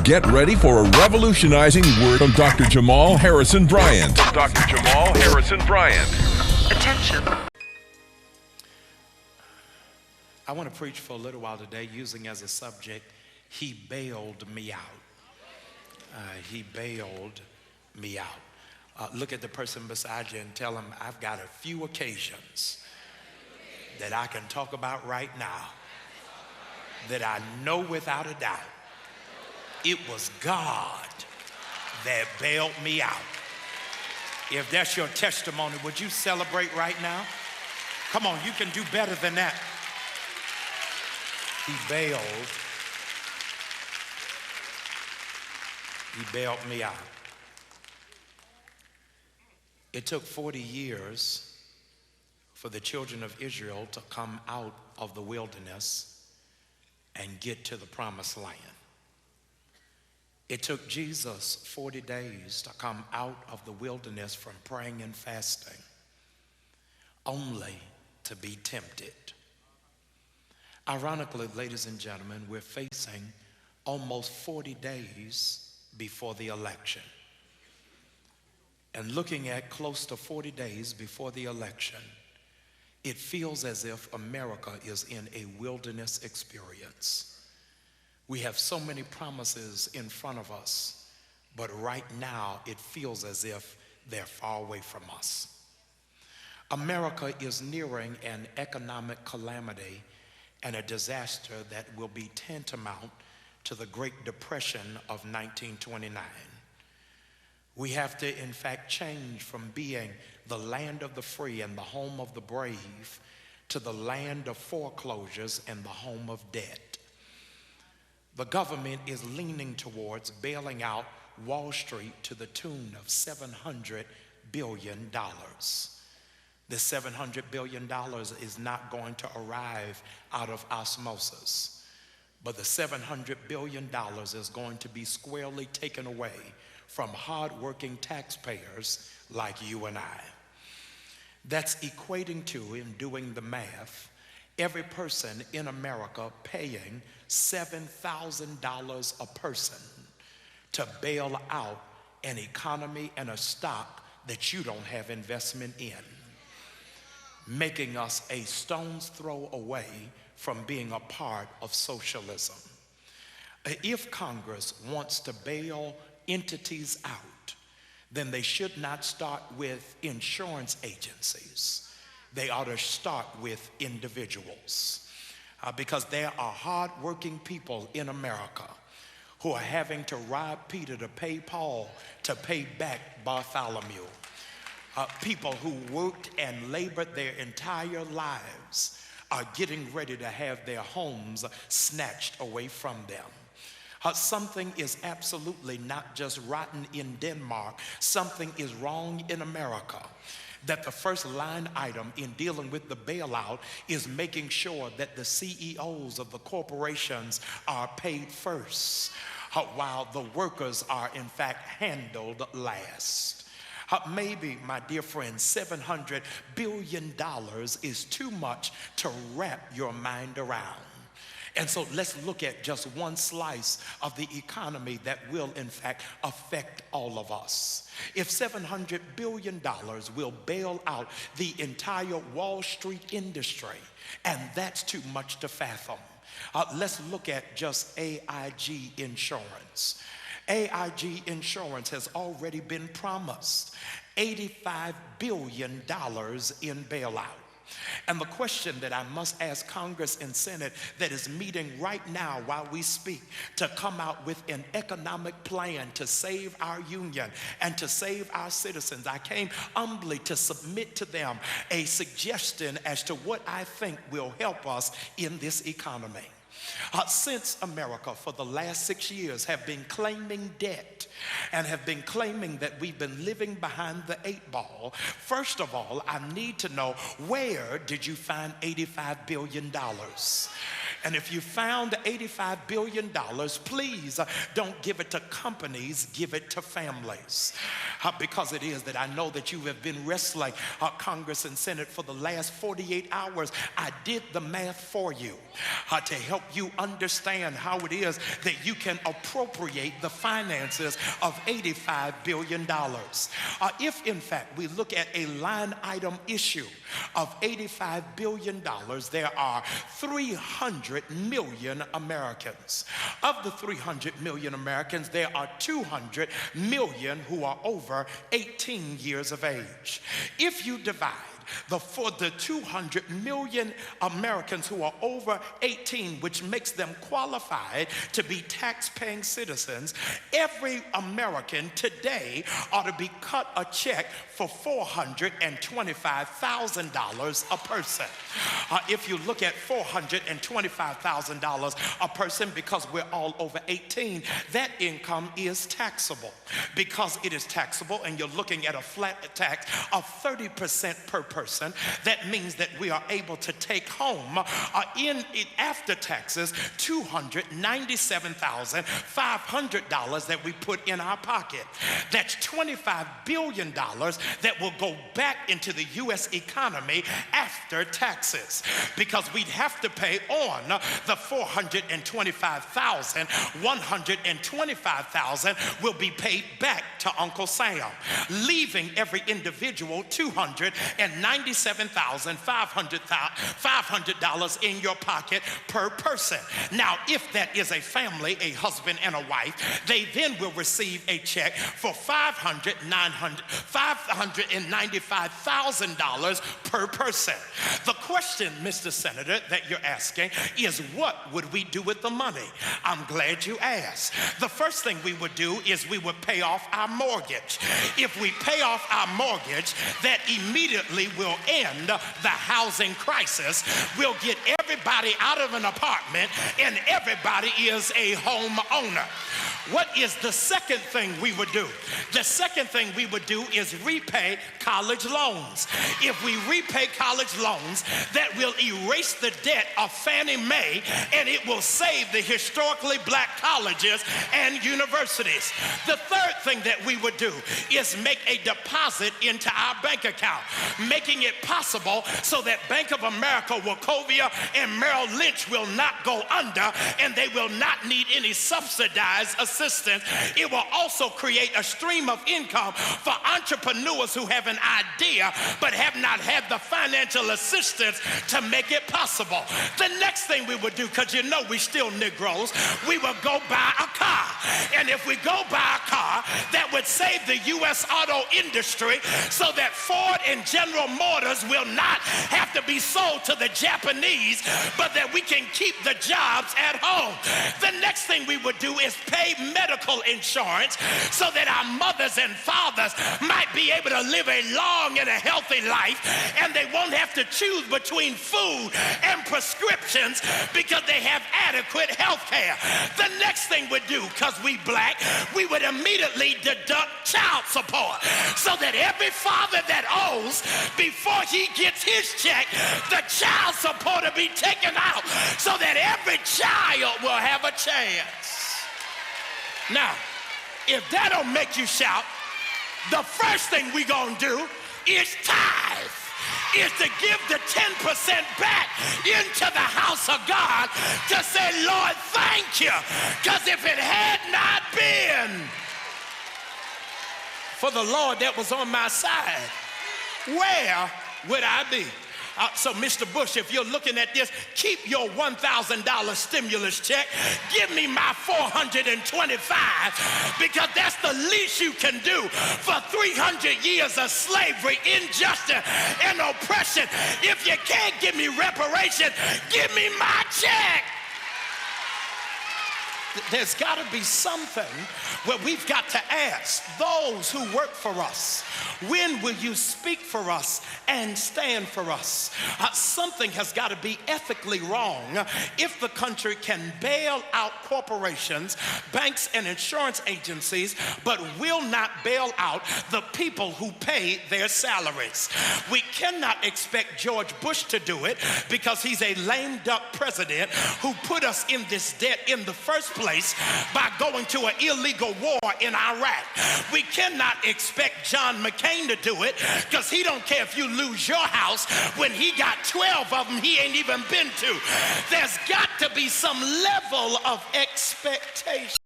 Get ready for a revolutionizing word from Dr. Jamal Harrison Bryant. Dr. Jamal Harrison Bryant. Attention. I want to preach for a little while today using as a subject, He bailed me out. He bailed me out. Look at the person beside you and tell them, I've got a few occasions that I can talk about right now that I know without a doubt it was God that bailed me out. If that's your testimony, would you celebrate right now? Come on, you can do better than that. He bailed me out. It took 40 years for the children of Israel to come out of the wilderness and get to the promised land. It took Jesus 40 days to come out of the wilderness from praying and fasting, only to be tempted. Ironically, ladies and gentlemen, we're facing almost 40 days before the election. And looking at close to 40 days before the election, it feels as if America is in a wilderness experience. We have so many promises in front of us, but right now it feels as if they're far away from us. America is nearing an economic calamity and a disaster that will be tantamount to the Great Depression of 1929. We have to, in fact, change from being the land of the free and the home of the brave to the land of foreclosures and the home of debt. The government is leaning towards bailing out Wall Street to the tune of $700 billion. This $700 billion is not going to arrive out of osmosis, but the $700 billion is going to be squarely taken away from hardworking taxpayers like you and I. That's equating to, in doing the math, every person in America paying $7,000 a person to bail out an economy and a stock that you don't have investment in, making us a stone's throw away from being a part of socialism. If Congress wants to bail entities out, then they should not start with insurance agencies. They ought to start with individuals, because there are hardworking people in America who are having to rob Peter to pay Paul to pay back Bartholomew. People who worked and labored their entire lives are getting ready to have their homes snatched away from them. Something is absolutely not just rotten in Denmark. Something is wrong in America. That the first line item in dealing with the bailout is making sure that the CEOs of the corporations are paid first, while the workers are in fact handled last. Maybe, my dear friends, $700 billion is too much to wrap your mind around. And so let's look at just one slice of the economy that will, in fact, affect all of us. If $700 billion will bail out the entire Wall Street industry, and that's too much to fathom, let's look at just AIG insurance. AIG insurance has already been promised $85 billion in bailout. And the question that I must ask Congress and Senate that is meeting right now while we speak to come out with an economic plan to save our union and to save our citizens, I came humbly to submit to them a suggestion as to what I think will help us in this economy. Since America for the last 6 years have been claiming debt and have been claiming that we've been living behind the 8 ball, first of all, I need to know, where did you find $85 billion? And if you found $85 billion, please don't give it to companies, give it to families. because it is that I know that you have been wrestling Congress and Senate for the last 48 hours. I did the math for you to help you understand how it is that you can appropriate the finances of $85 billion. If in fact we look at a line item issue of $85 billion, there are 300 million Americans. Of the 300 million Americans, there are 200 million who are over 18 years of age. If you divide for the 200 million Americans who are over 18, which makes them qualified to be tax-paying citizens, every American today ought to be cut a check for $425,000 a person. If you look at $425,000 a person, because we're all over 18, that income is taxable. Because it is taxable and you're looking at a flat tax of 30% per person, that means that we are able to take home after taxes $297,500 that we put in our pocket. That's $25 billion that will go back into the U.S. economy after taxes, because we'd have to pay on the $425,000, $125,000 will be paid back to Uncle Sam, leaving every individual $297,500 in your pocket per person. Now, if that is a family, a husband and a wife, they then will receive a check for $595,000 per person. The question, Mr. Senator, that you're asking is, what would we do with the money? I'm glad you asked. The first thing we would do is we would pay off our mortgage. If we pay off our mortgage, that immediately will end the housing crisis. We'll get everybody out of an apartment and everybody is a homeowner. What is the second thing we would do? The second thing we would do is repay college loans. If we repay college loans, that will erase the debt of Fannie Mae, and it will save the historically black colleges and universities. The third thing that we would do is make a deposit into our bank account, making it possible so that Bank of America, Wachovia, and Merrill Lynch will not go under, and they will not need any subsidized assistance. It will also create a stream of income for entrepreneurs who have an idea but have not had the financial assistance to make it possible. The next thing we would do, because you know we still Negroes, we will go buy a car. And if we go buy a car, that would save the U.S. auto industry so that Ford and General Motors will not have to be sold to the Japanese, but that we can keep the jobs at home. The next thing we would do is pay medical insurance so that our mothers and fathers might be able to live a long and a healthy life, and they won't have to choose between food and prescriptions because they have adequate health care. The next thing we'd do, because we black, we would immediately deduct child support so that every father that owes, before he gets his check, the child support will be taken out so that every child will have a chance. Now, if that don't make you shout, the first thing we gonna do is tithe, is to give the 10% back into the house of God to say, Lord, thank you, because if it had not been for the Lord that was on my side, where would I be? So, Mr. Bush, if you're looking at this, keep your $1,000 stimulus check. Give me my $425, because that's the least you can do for 300 years of slavery, injustice, and oppression. If you can't give me reparation, give me my check. There's got to be something where we've got to ask those who work for us, when will you speak for us and stand for us? Something has got to be ethically wrong if the country can bail out corporations, banks, and insurance agencies, but will not bail out the people who pay their salaries. We cannot expect George Bush to do it because he's a lame duck president who put us in this debt in the first place. place by going to an illegal war in Iraq. We cannot expect John McCain to do it because he don't care if you lose your house when he got 12 of them he ain't even been to. There's got to be some level of expectation.